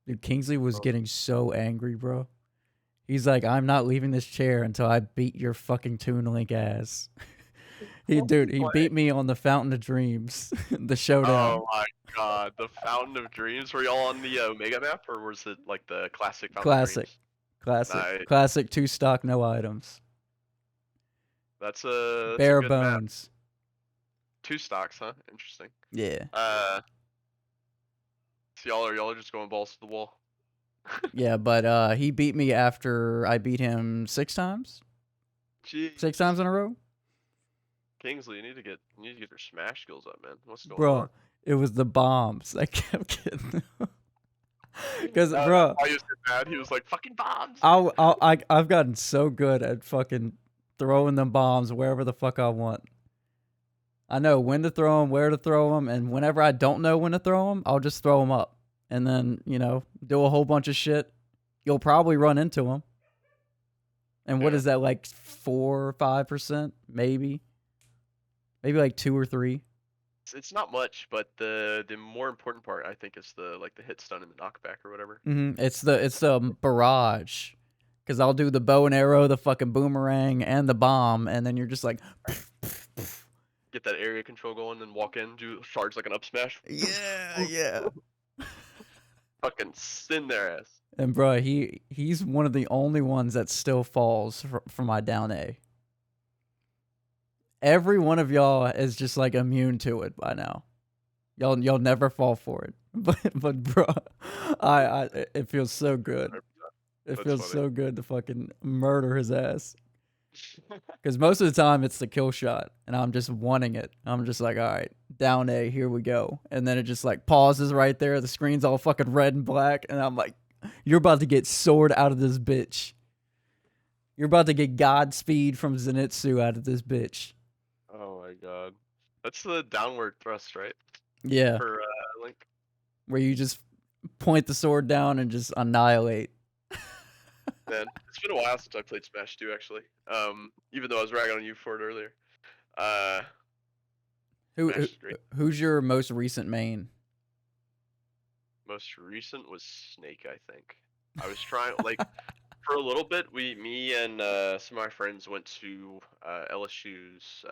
Dude, Kingsley was getting so angry, bro. He's like, I'm not leaving this chair until I beat your fucking Toon Link ass. He beat me on the Fountain of Dreams, the showdown. Oh my god, the Fountain of Dreams. Were y'all on the Omega map, or was it like the classic Fountain of Dreams? Classic 2 stock, no items. That's a bare good bones. Map. 2 stocks, huh? Interesting. Yeah. So y'all are just going balls to the wall. Yeah, but he beat me after I beat him 6 times. Jeez. 6 times in a row. Kingsley, you need to get your Smash skills up, man. What's going on? Bro, it was the bombs I kept getting. Because, bro, I used to bad. He was like, "Fucking bombs." I've gotten so good at fucking throwing them bombs wherever the fuck I want. I know when to throw them, where to throw them, and whenever I don't know when to throw them, I'll just throw them up, and then do a whole bunch of shit. You'll probably run into them. And what is that, like 4 or 5%, maybe? Maybe like 2 or 3. It's not much, but the more important part, I think, is the hit stun and the knockback or whatever. Mm-hmm. It's the barrage, Because I'll do the bow and arrow, the fucking boomerang, and the bomb, and then you're just like, Get that area control going, and walk in, do charge like an up smash. yeah. Fucking sin their ass. And bro, he's one of the only ones that still falls for my down A. Every one of y'all is just like immune to it by now. Y'all never fall for it. But bro, it feels so good. It That's feels funny. so good to fucking murder his ass. Because most of the time it's the kill shot, and I'm just wanting it. I'm just like, all right, down A, here we go. And then it just like pauses right there. The screen's all fucking red and black, and I'm like, you're about to get sword out of this bitch. You're about to get Godspeed from Zenitsu out of this bitch. Oh my god. That's the downward thrust, right? Yeah, For Link. where you just point the sword down and just annihilate. Man, it's been a while since I played Smash 2, actually. Even though I was ragging on you for it earlier. Smash is great. Who's your most recent main? Most recent was Snake, I think. I was trying, like, for a little bit, me and some of my friends went to LSU's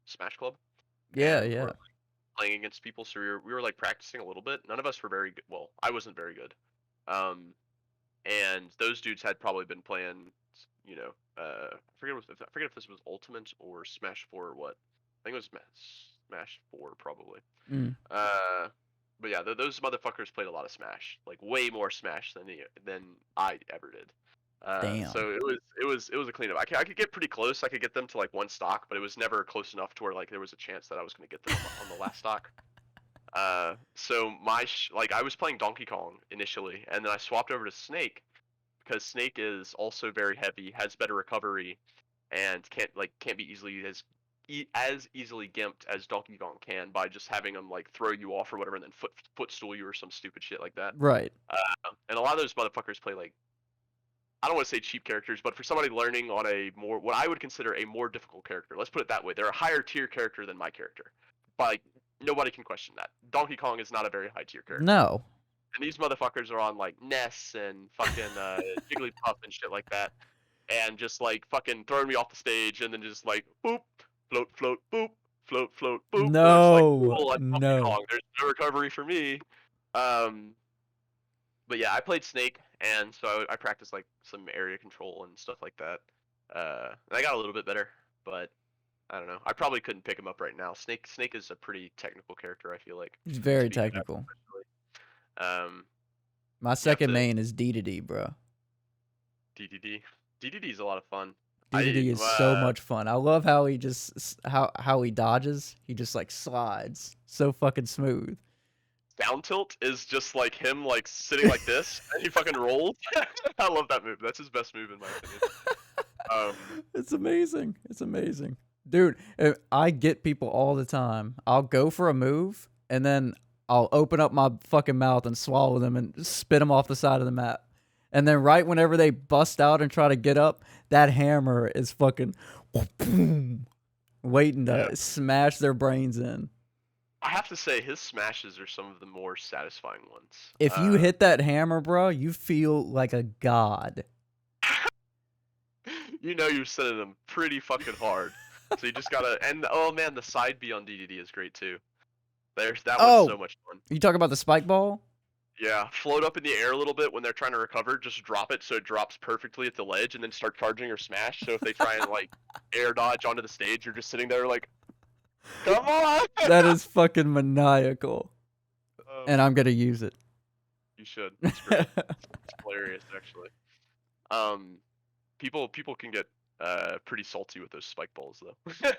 Smash Club. Yeah, and yeah. were playing against people, so we were like practicing a little bit. None of us were very good. Well, I wasn't very good. And those dudes had probably been playing, you know, I forget if this was Ultimate or Smash 4 or what. I think it was Smash 4 probably. Mm. But yeah, those motherfuckers played a lot of Smash, like way more Smash than I ever did. Damn. So it was a cleanup. I could get pretty close. I could get them to like one stock, but it was never close enough to where like there was a chance that I was going to get them on the last stock. So I was playing Donkey Kong initially, and then I swapped over to Snake because Snake is also very heavy, has better recovery, and can't be as easily gimped as Donkey Kong can by just having him like throw you off or whatever, and then footstool you or some stupid shit like that. Right. And a lot of those motherfuckers play like, I don't want to say cheap characters, but for somebody learning on a more, what I would consider a more difficult character, let's put it that way, they're a higher tier character than my character. But nobody can question that. Donkey Kong is not a very high tier character. No. And these motherfuckers are on like Ness and fucking Jigglypuff and shit like that, and just like fucking throwing me off the stage, and then just like boop, float, float, boop, float, float, boop. No, Donkey Kong. There's no recovery for me. But yeah, I played Snake, and so I practiced like some area control and stuff like that. And I got a little bit better, but I don't know. I probably couldn't pick him up right now. Snake is a pretty technical character, I feel like. He's very technical. My second main is DDD, bro. DDD is a lot of fun. DDD is so much fun. I love how he just how he dodges. He just like slides so fucking smooth. Down tilt is just like him like sitting like this, and he fucking rolls. I love that move. That's his best move in my opinion. It's amazing. It's amazing, dude. I get people all the time. I'll go for a move, and then I'll open up my fucking mouth and swallow them and spit them off the side of the map. And then right whenever they bust out and try to get up, that hammer is fucking waiting to smash their brains in. I have to say, his smashes are some of the more satisfying ones. If you hit that hammer, bro, you feel like a god. You know you're sending them pretty fucking hard. So you just gotta, and oh man, the side B on DDD is great too. That one's so much fun. You talk about the spike ball? Yeah, float up in the air a little bit when they're trying to recover. Just drop it so it drops perfectly at the ledge, and then start charging or smash. So if they try and like air dodge onto the stage, you're just sitting there like, come on! That is fucking maniacal. And I'm gonna use it. You should. It's great. It's hilarious, actually. People can get pretty salty with those spike balls, though.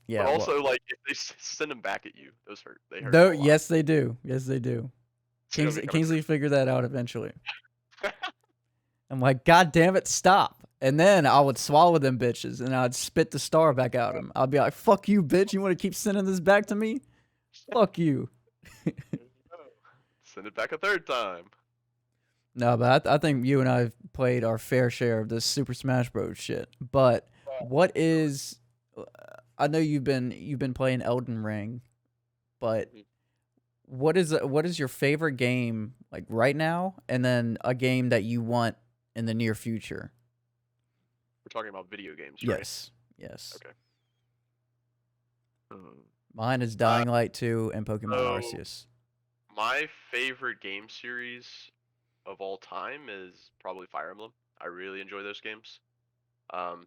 Yeah. But also, like, if they send them back at you, those hurt. They hurt. Yes, they do. Yes, they do. Kingsley figured that out eventually. I'm like, God damn it, stop. And then I would swallow them bitches, and I'd spit the star back out of them. I'd be like, fuck you, bitch. You want to keep sending this back to me? Fuck you. Send it back a third time. No, but I think you and I have played our fair share of this Super Smash Bros. Shit. But what is... I know you've been playing Elden Ring, but what is your favorite game like right now, and then a game that you want in the near future. We're talking about video games, right? Yes. Yes. Okay. Mine is Uh, Dying Light 2 and Pokemon so Arceus. my favorite game series of all time is probably Fire Emblem. I really enjoy those games.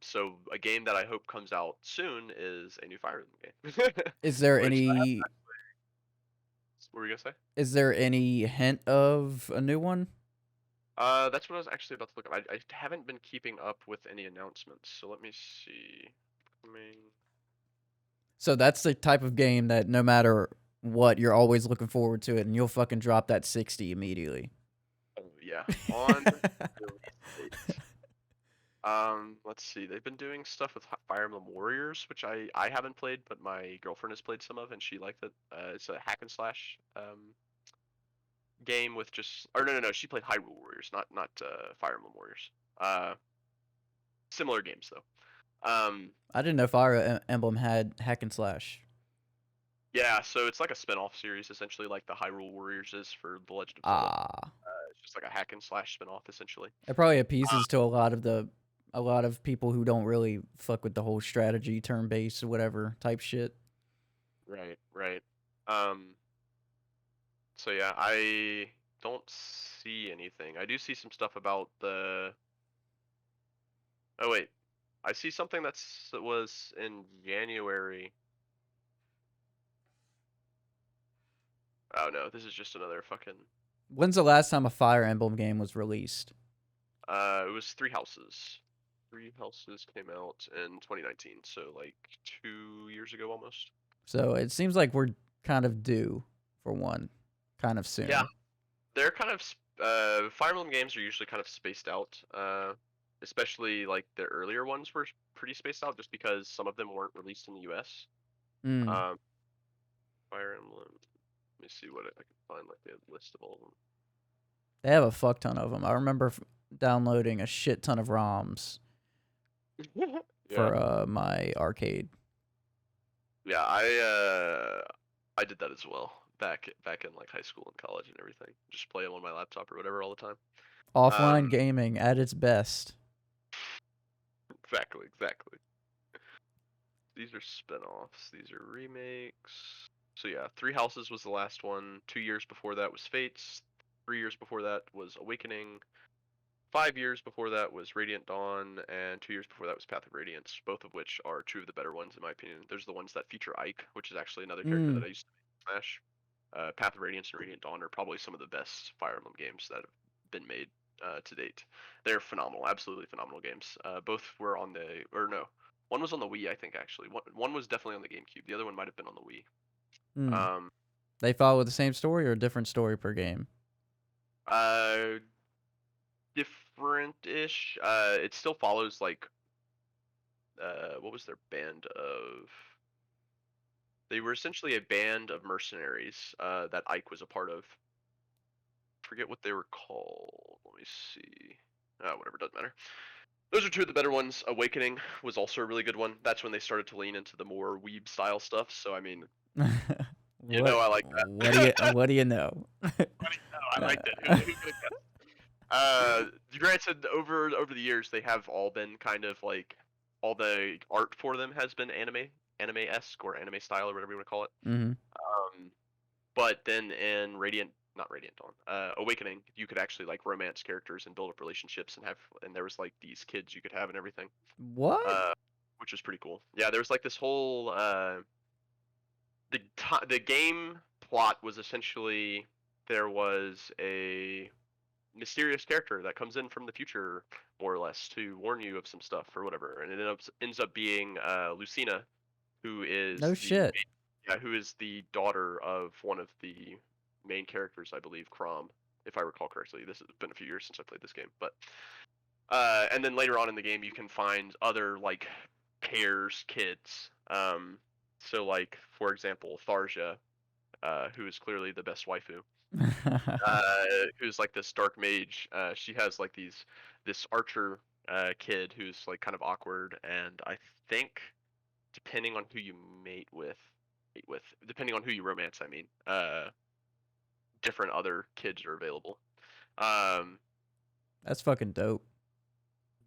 So a game that I hope comes out soon is a new Fire Emblem game. Is there Which I have, any what were you gonna say? is there any hint of a new one? That's what I was actually about to look up. I haven't been keeping up with any announcements, so let me see. Coming. So that's the type of game that no matter what, you're always looking forward to it, and you'll fucking drop that 60 immediately. Oh yeah, on release date. Let's see. They've been doing stuff with Fire Emblem Warriors, which I haven't played, but my girlfriend has played some of, and she liked it. It's a hack and slash game with just, or no, she played Hyrule Warriors, not Fire Emblem Warriors. Similar games though. I didn't know Fire Emblem had hack and slash. Yeah, so it's like a spin-off series, essentially, like the Hyrule Warriors is for The Legend of Zelda. Ah, It's just like a hack and slash spin-off, essentially. it probably appeases to a lot of people who don't really fuck with the whole strategy, turn based, or whatever type shit. Right, right. Um, so yeah, I don't see anything. I do see some stuff about the. Oh wait, I see something that was in January. Oh no, this is just another fucking. When's the last time a Fire Emblem game was released? It was Three Houses. Three Houses came out in 2019, so like 2 years ago almost. So it seems like we're kind of due for one, kind of soon. Yeah, they're kind of Fire Emblem games are usually kind of spaced out. Especially like the earlier ones were pretty spaced out just because some of them weren't released in the U.S. Mm. Fire Emblem. Let me see what I can find, like the list of all of them. They have a fuck ton of them. I remember downloading a shit ton of ROMs Yeah. for my arcade. Yeah, I did that as well back in like high school and college and everything. Just play them on my laptop or whatever all the time. Offline gaming at its best. Exactly. These are spin-offs. These are remakes. So yeah, Three Houses was the last one. 2 years before that was Fates. 3 years before that was Awakening. 5 years before that was Radiant Dawn, and 2 years before that was Path of Radiance, both of which are two of the better ones in my opinion. There's the ones that feature Ike, which is actually another character that I used to Smash. Path of Radiance and Radiant Dawn are probably some of the best Fire Emblem games that have been made to date. They're phenomenal, absolutely phenomenal games. Both were on the, or no, one was on the Wii, I think actually. One was definitely on the GameCube. The other one might have been on the Wii. They follow the same story or a different story per game? Different-ish. It still follows like what was their band of? They were essentially a band of mercenaries that Ike was a part of. Forget what they were called. Let me see. Whatever, doesn't matter. Those are two of the better ones. Awakening was also a really good one. That's when they started to lean into the more Weeb style stuff. So I mean, you know, I like that. What do you know? I liked it. Who could have guessed? Granted, over the years, they have all been kind of like all the art for them has been anime-esque or anime style or whatever you want to call it. Mm-hmm. But then in not Radiant Dawn, Awakening, you could actually like romance characters and build up relationships and there was like these kids you could have and everything. What? Which was pretty cool. Yeah, there was like this whole the game plot was essentially there was a mysterious character that comes in from the future, more or less, to warn you of some stuff or whatever, and it ends up being Lucina, who is No shit. who is the daughter of one of the main characters, I believe, Crom, if I recall correctly. This has been a few years since I played this game, but and then later on in the game, you can find other like pairs kids. So like for example, Tharja, who is clearly the best waifu, who's like this dark mage. She has like this archer kid who's like kind of awkward, and I think depending on who you depending on who you romance, I mean, different other kids are available. That's fucking dope.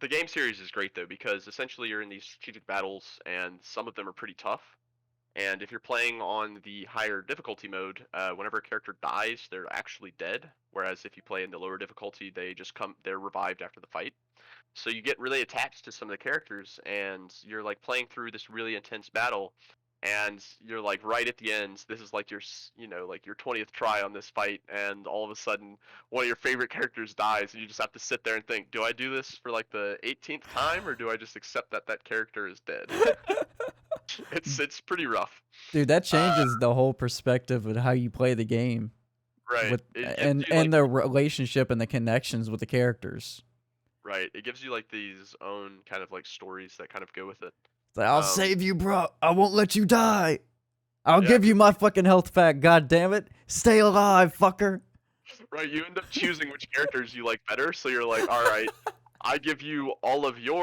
the game series is great though because essentially you're in these strategic battles and some of them are pretty tough. And if you're playing on the higher difficulty mode, whenever a character dies, they're actually dead. Whereas if you play in the lower difficulty, they're revived after the fight. So you get really attached to some of the characters, and you're like playing through this really intense battle, and you're like right at the end. This is like like your 20th try on this fight, and all of a sudden one of your favorite characters dies, and you just have to sit there and think, do I do this for like the 18th time, or do I just accept that that character is dead? It's pretty rough. Dude, that Uh, changes the whole perspective of how you play the game right. with It gives you like and the relationship and the connections with the characters. right. It gives you like these own kind of like stories that kind of go with it. It's like, I'll Um, save you, bro. I won't let you die. I'll yeah, give you my fucking health pack, god damn it. Stay alive, fucker. right. You end up choosing which characters you like better, so you're like, all right, I give you all of your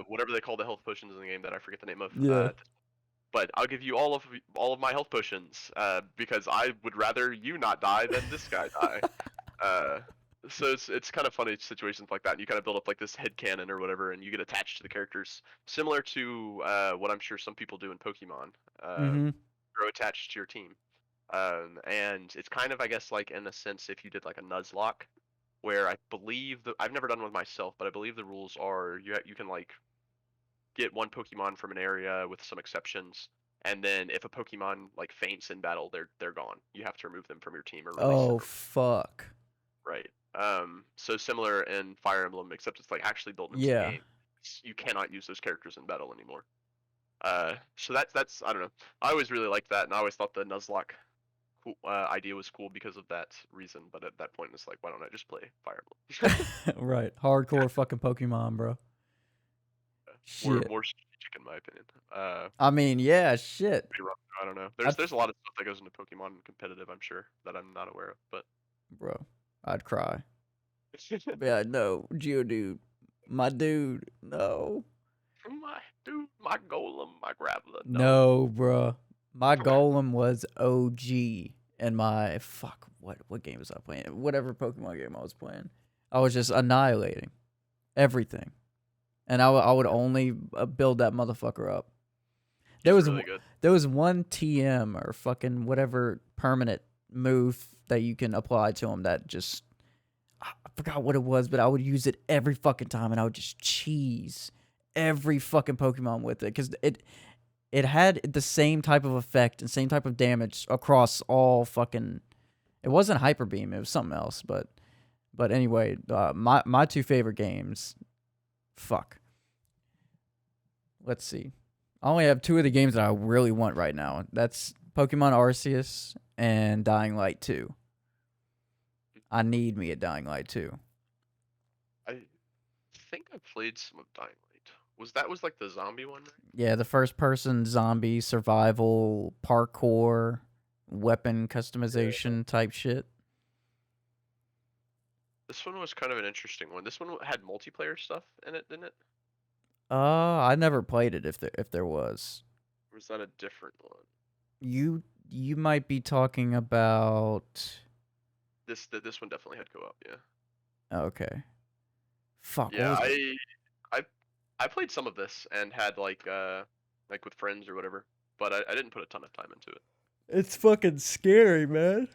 whatever they call the health potions in the game that I forget the name of. Yeah. But I'll give you all of my health potions because I would rather you not die than this guy die. Uh, so it's kind of funny situations like that, and you kind of build up like this head canon or whatever, and you get attached to the characters, similar to what I'm sure some people do in Pokemon. Mm-hmm. Grow attached to your team, and it's kind of I guess like in a sense if you did like a Nuzlocke, where I believe I've never done one myself, but I believe the rules are you can like get one Pokemon from an area with some exceptions, and then if a Pokemon like faints in battle, they're gone. You have to remove them from your team or release them. Oh, fuck. Right. So similar in Fire Emblem, except it's like actually built into the Yeah. game. You cannot use those characters in battle anymore. So that's I don't know. I always really liked that, and I always thought the Nuzlocke idea was cool because of that reason. But at that point, it's like, why don't I just play Fire Emblem? Right. Hardcore fucking Pokemon, bro. Shit. More strategic in my opinion. I mean, yeah, shit. Pretty rough. I don't know. I'd, There's a lot of stuff that goes into Pokemon competitive, I'm sure, that I'm not aware of. But bro, I'd cry. Yeah, no, Geodude. My dude. No. my dude, my Golem, my Graveler, No, bro. My Golem was OG. And my fuck, what game was I playing? Whatever Pokemon game I was playing, I was just annihilating everything, and I would only build that motherfucker up. There was really good. there was one TM or fucking whatever permanent move that you can apply to him that just I forgot what it was, but I would use it every fucking time, and I would just cheese every fucking Pokemon with it because it had the same type of effect and same type of damage across all fucking. It wasn't Hyper Beam, it was something else. But anyway, my two favorite games. Fuck. Let's see. I only have two of the games that I really want right now. That's Pokemon Arceus and Dying Light 2. I need me a Dying Light 2. I think I played some of Dying Light. Was like the zombie one, right? Yeah, the first person zombie survival parkour weapon customization type shit. This one was kind of an interesting one. This one had multiplayer stuff in it, didn't it? I never played it if there was. Or was that a different one? You might be talking about This one definitely had co-op, yeah. okay. Fuck. Yeah, What was it? I played some of this and had like with friends or whatever, but I didn't put a ton of time into it. It's fucking scary, man.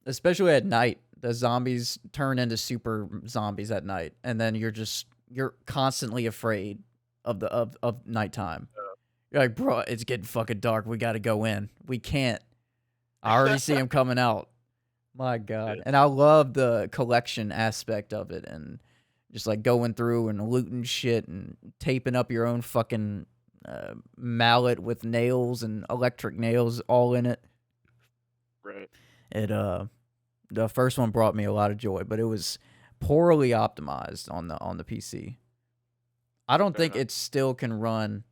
Especially at night. The zombies turn into super zombies at night, and then you're constantly afraid of the of nighttime. You're like, bro, it's getting fucking dark. We gotta go in. We can't. I already see him coming out. My God. And I love the collection aspect of it, and just like going through and looting shit and taping up your own fucking mallet with nails and electric nails all in it. Right. It the first one brought me a lot of joy, but it was poorly optimized on the PC. I don't think it still can run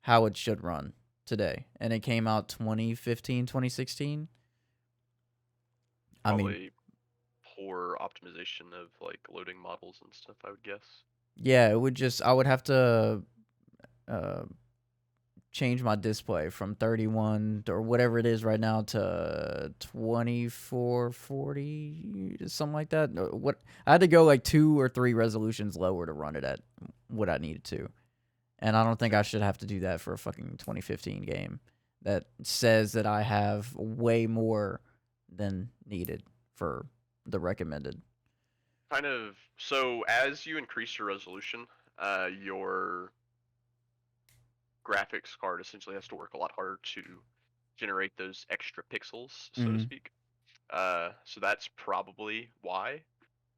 how it should run today. And it came out 2015, 2016. Probably I mean, poor optimization of like loading models and stuff, I would guess. yeah, it would I would have to change my display from 31 or whatever it is right now to 2440, something like that. What I had to go like 2 or 3 resolutions lower to run it at what I needed to. And I don't think I should have to do that for a fucking 2015 game that says that I have way more than needed for the recommended. Kind of. So as you increase your resolution, your graphics card essentially has to work a lot harder to generate those extra pixels, so to speak. So that's probably why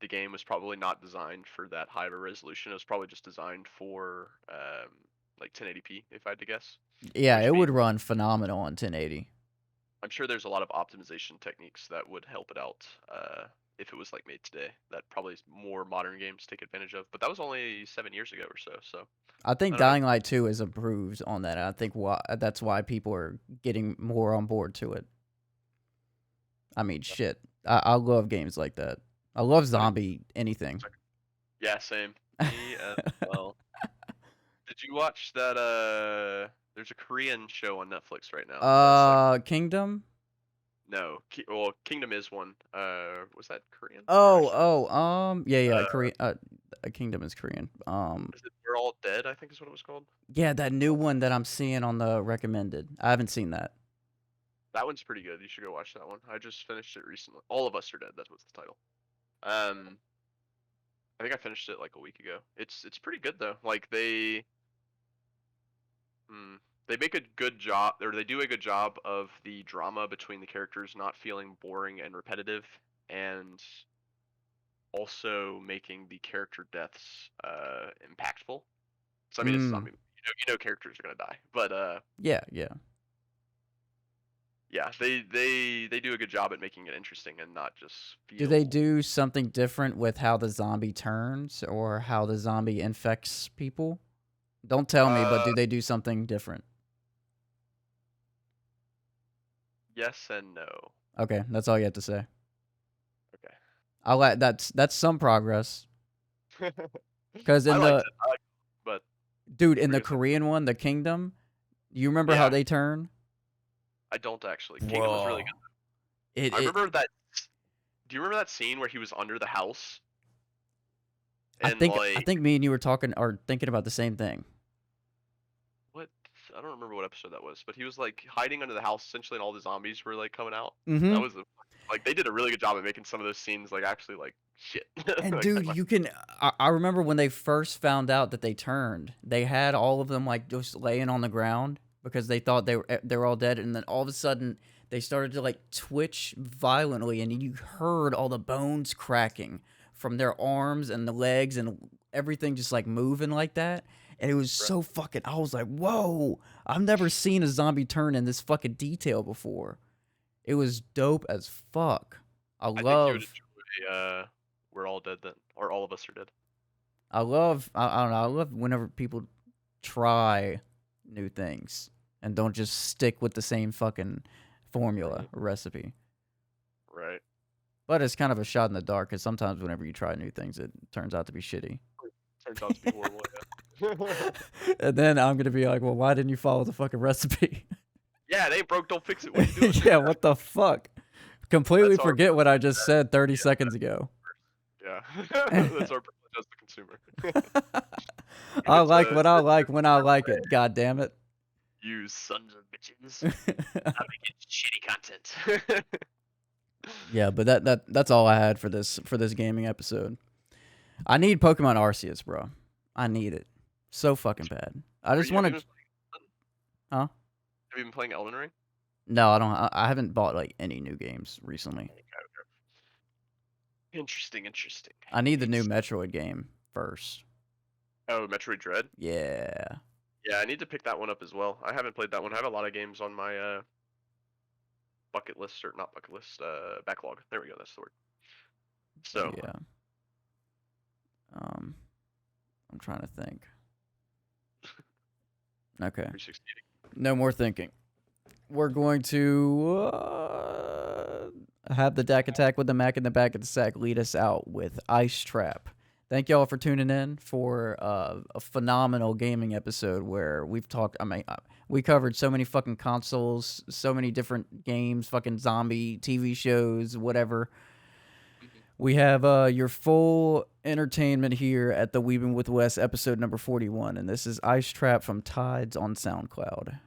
the game was probably not designed for that high of a resolution. It was probably just designed for like 1080p, if I had to guess. Yeah, Which it would means run phenomenal on 1080. I'm sure there's a lot of optimization techniques that would help it out if it was like made today. That probably more modern games take advantage of. But that was only 7 years ago or so. So I think I don't know. Dying Light 2 is improved on that. I think that's why people are getting more on board to it. I mean, shit. I love games like that. I love zombie anything. Yeah, same. Me as well. Did you watch that? There's a Korean show on Netflix right now. That's like Kingdom? no. Well, Kingdom is one. Was that Korean? Yeah, Korean. Kingdom is Korean. Is it We're All Dead? I think is what it was called. Yeah, that new one that I'm seeing on the recommended. I haven't seen that. That one's pretty good. You should go watch that one. I just finished it recently. All of Us Are Dead. That's what's the title. I think I finished it like a week ago. It's pretty good though. Like they make a good job, or they do a good job of the drama between the characters not feeling boring and repetitive, and also making the character deaths impactful. So I mean, it's a zombie. You know characters are gonna die, but Yeah. yeah, they do a good job at making it interesting and not just feel. Do they do something different with how the zombie turns or how the zombie infects people? Don't tell me, but do they do something different? Yes and no. Okay, that's all you have to say. Okay. I like that's some progress. Because in I liked it, but dude, in the Korean one, the Kingdom, you remember how they turn? I don't actually. Kingdom was really good. I remember that. Do you remember that scene where he was under the house? And I think me and you were talking or thinking about the same thing. What? I don't remember what episode that was, but he was like hiding under the house essentially, and all the zombies were like coming out. Mm-hmm. That was like they did a really good job at making some of those scenes like actually like shit. And like, dude, you can. I remember when they first found out that they turned, they had all of them like just laying on the ground because they thought they were all dead, and then all of a sudden they started to like twitch violently, and you heard all the bones cracking from their arms and the legs and everything just like moving like that. And it was so fucking. I was like, whoa! I've never seen a zombie turn in this fucking detail before. It was dope as fuck. I think you would enjoy We're All Dead then, or All of Us Are Dead. I don't know. I love whenever people try new things and don't just stick with the same fucking formula or recipe. Right. But it's kind of a shot in the dark because sometimes whenever you try new things, it turns out to be shitty. Turns out to be horrible. Yeah. And then I'm gonna be like, well, why didn't you follow the fucking recipe? Yeah, it ain't broke, don't fix it. What are you doing? Yeah, what the fuck? Completely forget what I just said 30 seconds ago. Yeah, that's our privilege as the consumer. I like what I like when I like it. God damn it! You sons of bitches! I'm making shitty content. Yeah, but that's all I had for this gaming episode. I need Pokemon Arceus, bro. I need it so fucking bad. I just want to. Huh? Have you been playing Elden Ring? No, I don't. I haven't bought like any new games recently. Interesting. I need the new Metroid game first. Oh, Metroid Dread? Yeah. Yeah, I need to pick that one up as well. I haven't played that one. I have a lot of games on my bucket list, or not bucket list, backlog. There we go, that's the word. So yeah. I'm trying to think. Okay. No more thinking. We're going to have the Dak Attack with the Mac in the back of the sack lead us out with Ice Trap. Thank y'all for tuning in for a phenomenal gaming episode where we've talked. I mean, we covered so many fucking consoles, so many different games, fucking zombie TV shows, whatever. We have your full entertainment here at the Weebing with Wes episode number 41, and this is Ice Trap from Tides on SoundCloud.